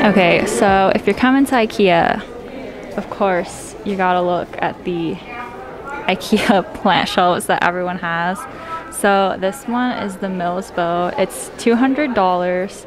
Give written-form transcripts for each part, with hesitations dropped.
Okay, so if you're coming to Ikea, of course, you gotta look at the Ikea plant shelves that everyone has. So this one is the Milsbo. It's $200,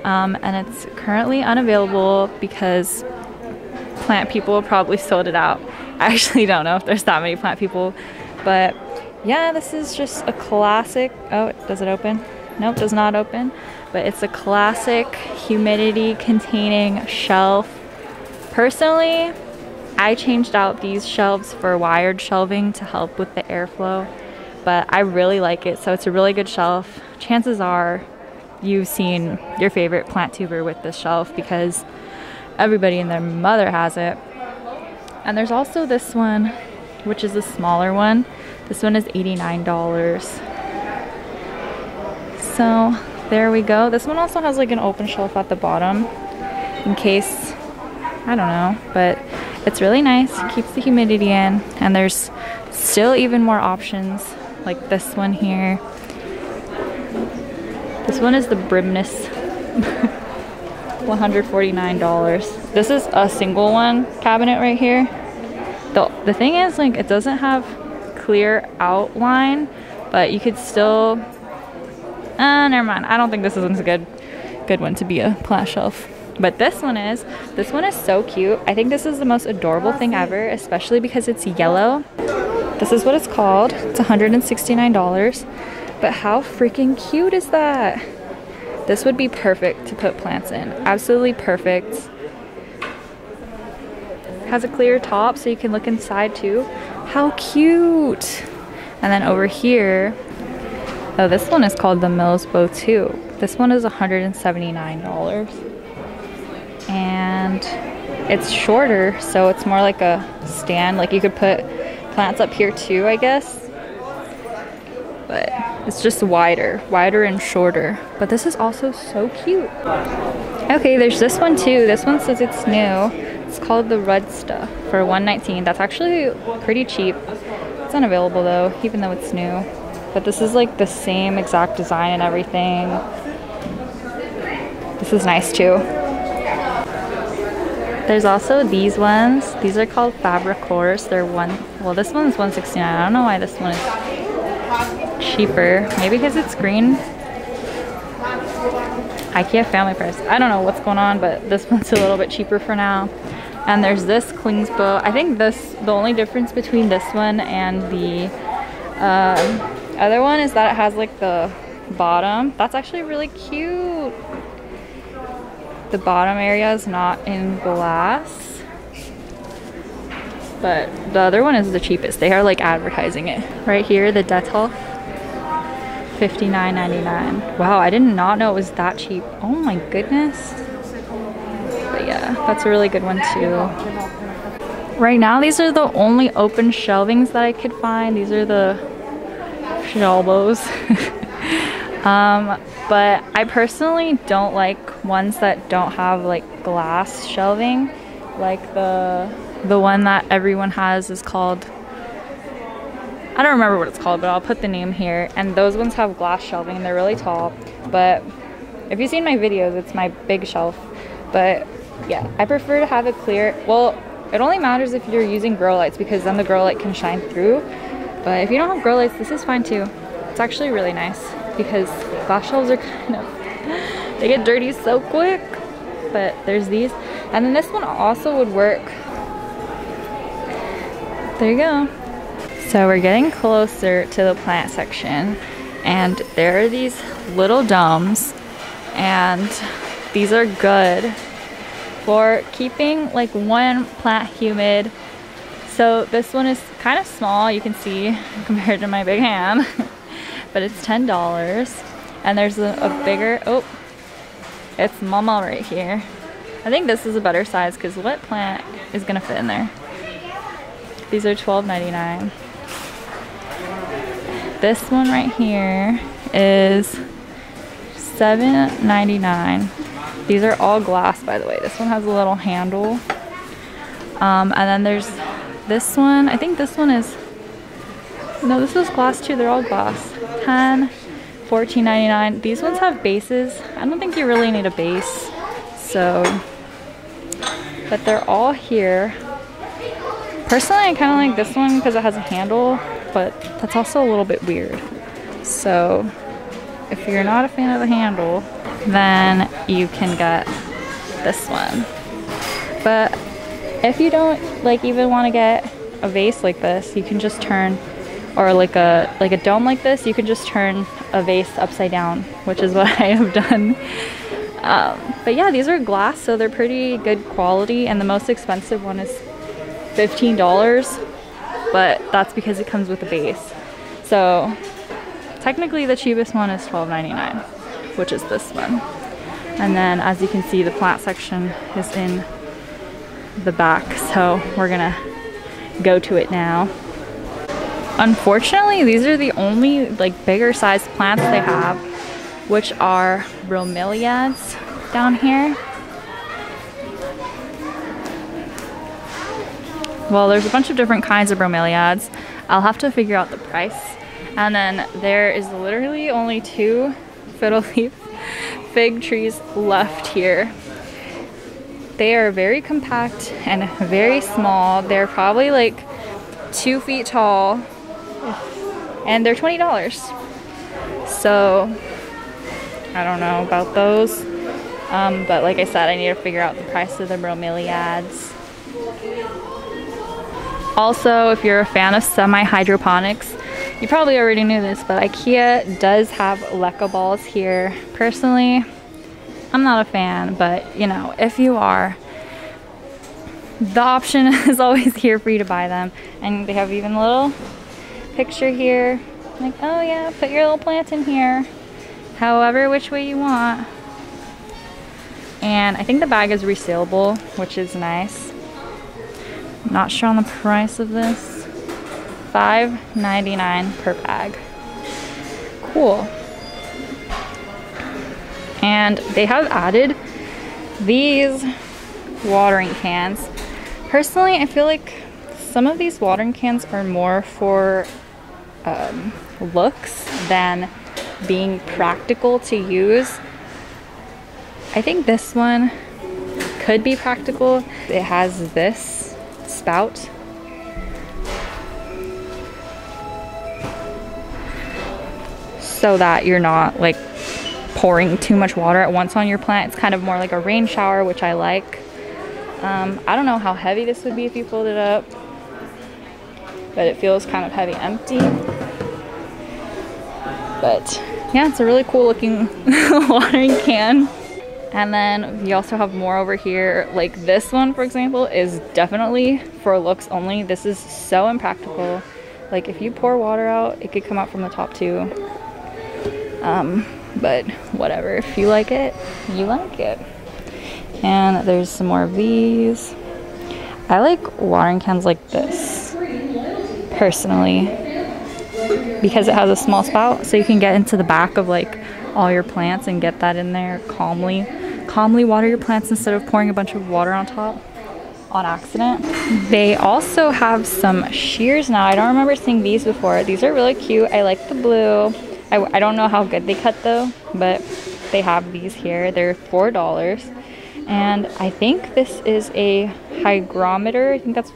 and it's currently unavailable because plant people probably sold it out. I actually don't know if there's that many plant people, but yeah, this is just a classic. Oh, does it open? Nope, does not open. But it's a classic humidity containing shelf. Personally, I changed out these shelves for wired shelving to help with the airflow, but I really like it. So it's a really good shelf. Chances are you've seen your favorite plant tuber with this shelf because everybody and their mother has it. And there's also this one, which is a smaller one. This one is $89. So there we go. This one also has like an open shelf at the bottom in case, I don't know, but it's really nice. Keeps the humidity in, and there's still even more options like this one here. This one is the Brimnes. $149. This is a single one cabinet right here. The thing is, like, it doesn't have clear outline, but you could still never mind. I don't think this one's a good one to be a plant shelf. But this one is so cute. I think this is the most adorable thing ever, especially because it's yellow. This is what it's called. It's $169. But how freaking cute is that? This would be perfect to put plants in. Absolutely perfect. Has a clear top so you can look inside too. How cute! And then over here, oh, this one is called the Milsbo too. This one is $179. And it's shorter, so it's more like a stand. Like you could put plants up here too, I guess. But it's just wider and shorter. But this is also so cute. Okay, there's this one too. This one says it's new. It's called the Rudsta for $119. That's actually pretty cheap. It's unavailable though, even though it's new. But this is like the same exact design and everything. This is nice too. There's also these ones. These are called Fabrikors. They're well, this one's $169. I don't know why this one is cheaper. Maybe because it's green. Ikea family price. I don't know what's going on, but this one's a little bit cheaper for now. And there's this Klingsbo. I think the only difference between this one and the other one is that it has like the bottom. That's actually really cute. The bottom area is not in glass, but the other one is the cheapest. They are like advertising it. Right here, the Detolf, $59.99. Wow, I did not know it was that cheap. Oh my goodness. But yeah, that's a really good one too. Right now, these are the only open shelvings that I could find. These are the Fjalbos. But I personally don't like ones that don't have like glass shelving. Like the one that everyone has is called, I don't remember what it's called, but I'll put the name here. And those ones have glass shelving and they're really tall. But if you've seen my videos, it's my big shelf. But yeah, I prefer to have it clear. Well, it only matters if you're using grow lights because then the grow light can shine through. But if you don't have grow lights, this is fine too. It's actually really nice because glass shelves are kind of, they get dirty so quick. But there's these. And then this one also would work. There you go. So we're getting closer to the plant section. And there are these little domes. And these are good for keeping like one plant humid. So this one is kind of small, you can see, compared to my big hand. But it's $10. And there's a bigger, oh, it's Mama right here. I think this is a better size because what plant is gonna fit in there? These are $12.99. This one right here is $7.99. These are all glass, by the way. This one has a little handle. And then there's This one, I think this one is, no, this is glass too. They're all glass. 10, $14.99. These ones have bases. I don't think you really need a base. So, but they're all here. Personally, I kind of like this one because it has a handle, but that's also a little bit weird. So, if you're not a fan of the handle, then you can get this one. But if you don't like even want to get a vase like this, you can just turn, or like a dome like this, you can just turn a vase upside down, which is what I have done. But yeah, these are glass, so they're pretty good quality, and the most expensive one is $15, but that's because it comes with a base. So technically the cheapest one is $12.99, which is this one. And then as you can see, the plant section is in the back, so we're gonna go to it now. Unfortunately, these are the only like bigger sized plants they have, which are bromeliads down here. Well, there's a bunch of different kinds of bromeliads. I'll have to figure out the price. And then there is literally only 2 fiddle leaf fig trees left here. They are very compact and very small. They're probably like 2 feet tall, and they're $20. So I don't know about those, but like I said, I need to figure out the price of the bromeliads. Also, if you're a fan of semi-hydroponics, you probably already knew this, but Ikea does have Leca balls here. Personally, I'm not a fan, but you know, if you are, the option is always here for you to buy them. And they have even a little picture here, like, oh yeah, put your little plant in here, however which way you want. And I think the bag is resealable, which is nice. I'm not sure on the price of this. $5.99 per bag. Cool. And they have added these watering cans. Personally, I feel like some of these watering cans are more for looks than being practical to use. I think this one could be practical. It has this spout. So that you're not like pouring too much water at once on your plant. It's kind of more like a rain shower, which I like. I don't know how heavy this would be if you pulled it up, but it feels kind of heavy empty. But yeah, it's a really cool looking watering can. And then you also have more over here. Like this one, for example, is definitely for looks only. This is so impractical. Like if you pour water out, it could come out from the top too. But whatever, if you like it, you like it. And there's some more of these. I like watering cans like this, personally, because it has a small spout, so you can get into the back of like all your plants and get that in there calmly. Calmly water your plants instead of pouring a bunch of water on top on accident. They also have some shears now. I don't remember seeing these before. These are really cute. I like the blue. I don't know how good they cut though, but they have these here. They're $4. And I think this is a hygrometer. I think that's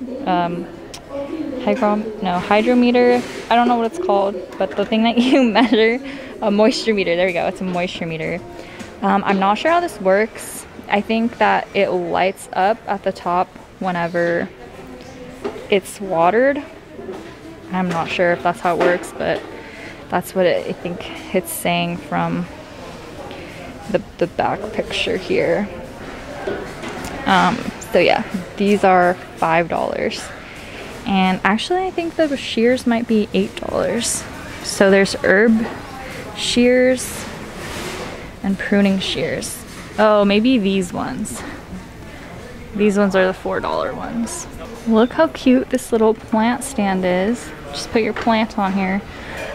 hydrometer. I don't know what it's called, but the thing that you measure, a moisture meter. There we go. It's a moisture meter. I'm not sure how this works. I think that it lights up at the top whenever it's watered. I'm not sure if that's how it works, but that's what I think it's saying from the back picture here. So yeah, these are $5. And actually I think the shears might be $8. So there's herb shears and pruning shears. Oh, maybe these ones. These ones are the $4 ones. Look how cute this little plant stand is. Just put your plant on here.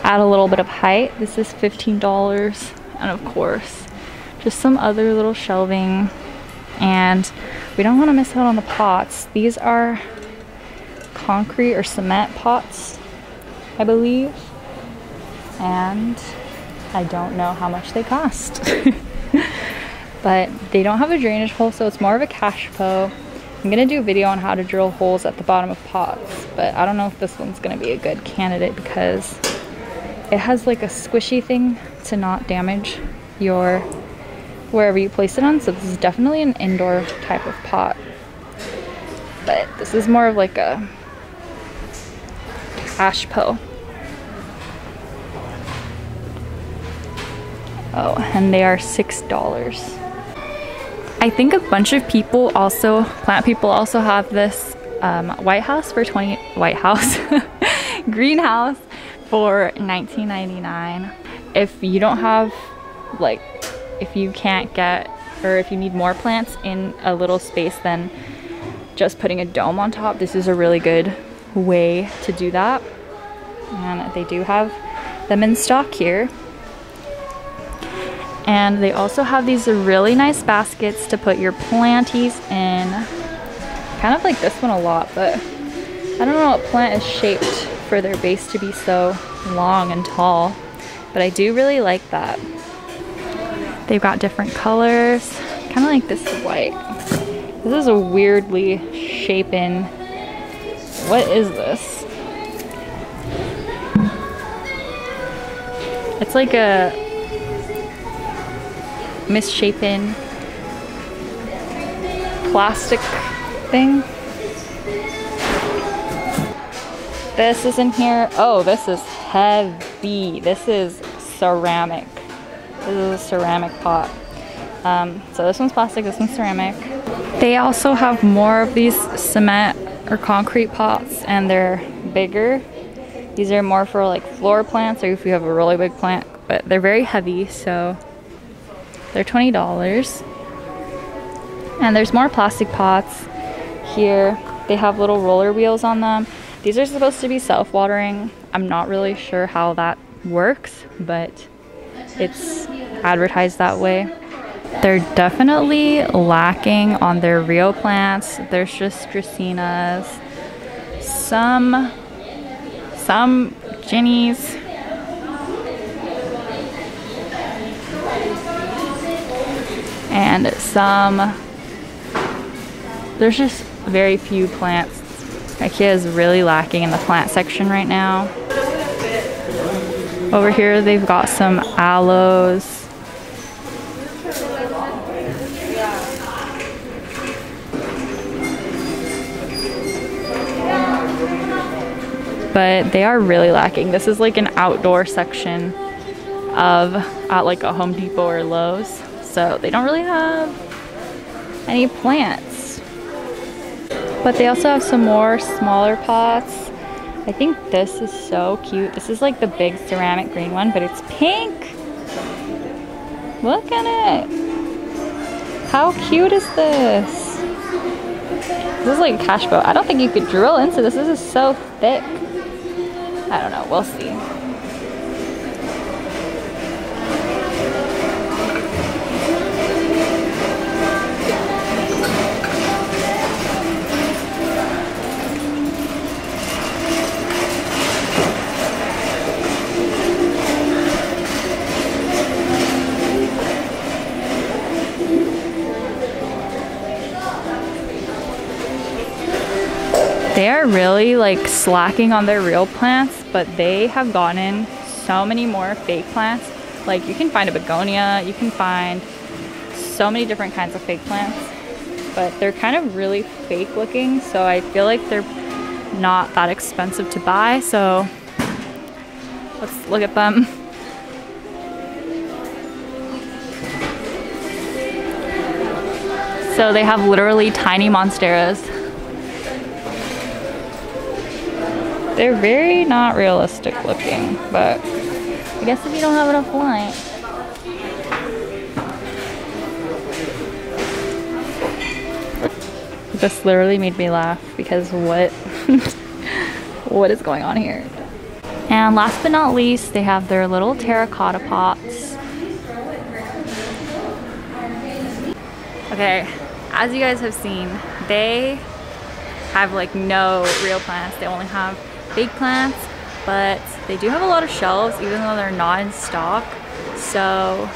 Add a little bit of height. This is $15. And of course, just some other little shelving. And we don't want to miss out on the pots. These are concrete or cement pots, I believe. And I don't know how much they cost. But they don't have a drainage hole, so it's more of a cash po. I'm gonna do a video on how to drill holes at the bottom of pots, but I don't know if this one's gonna be a good candidate because it has like a squishy thing to not damage your wherever you place it on. So this is definitely an indoor type of pot. But this is more of like a cash po. Oh, and they are $6. I think a bunch of people also, plant people also have this greenhouse for $19.99. If you don't have, like, if you can't get, or if you need more plants in a little space than just putting a dome on top, this is a really good way to do that. And they do have them in stock here. And they also have these really nice baskets to put your planties in. Kind of like this one a lot, but I don't know what plant is shaped for their base to be so long and tall, but I do really like that. They've got different colors, kind of like this white. This is a weirdly shapen, what is this? It's like a misshapen plastic thing. This is in here. Oh, this is heavy. This is ceramic. This is a ceramic pot. So this one's plastic, this one's ceramic. They also have more of these cement or concrete pots, and they're bigger. These are more for like floor plants or if you have a really big plant, but they're very heavy, so they're $20. And there's more plastic pots here. They have little roller wheels on them. These are supposed to be self-watering. I'm not really sure how that works, but it's advertised that way. They're definitely lacking on their real plants. There's just dracaenas, some ginnies, and there's just very few plants. Ikea is really lacking in the plant section right now. Over here they've got some aloes. But they are really lacking. This is like an outdoor section at like a Home Depot or Lowe's. So they don't really have any plants. But they also have some more smaller pots. I think this is so cute. This is like the big ceramic green one, but it's pink. Look at it. How cute is this? This is like a cash boat. I don't think you could drill into this. This is so thick. I don't know. We'll see. They are really like slacking on their real plants, but they have gotten so many more fake plants. Like you can find a begonia, you can find so many different kinds of fake plants, but they're kind of really fake looking, so I feel like they're not that expensive to buy. So let's look at them. So they have literally tiny monsteras. They're very not realistic looking, but I guess if you don't have enough light. This literally made me laugh because what what is going on here? And last but not least, they have their little terracotta pots. Okay, as you guys have seen, they have like no real plants. They only have fake plants, but they do have a lot of shelves even though they're not in stock. So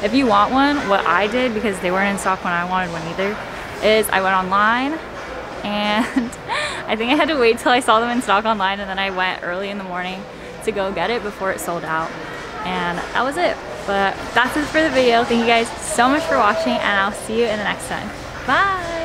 if you want one, what I did, because they weren't in stock when I wanted one either, is I went online, and I think I had to wait till I saw them in stock online, and then I went early in the morning to go get it before it sold out. And that was it. But that's it for the video. Thank you guys so much for watching, and I'll see you in the next time. Bye!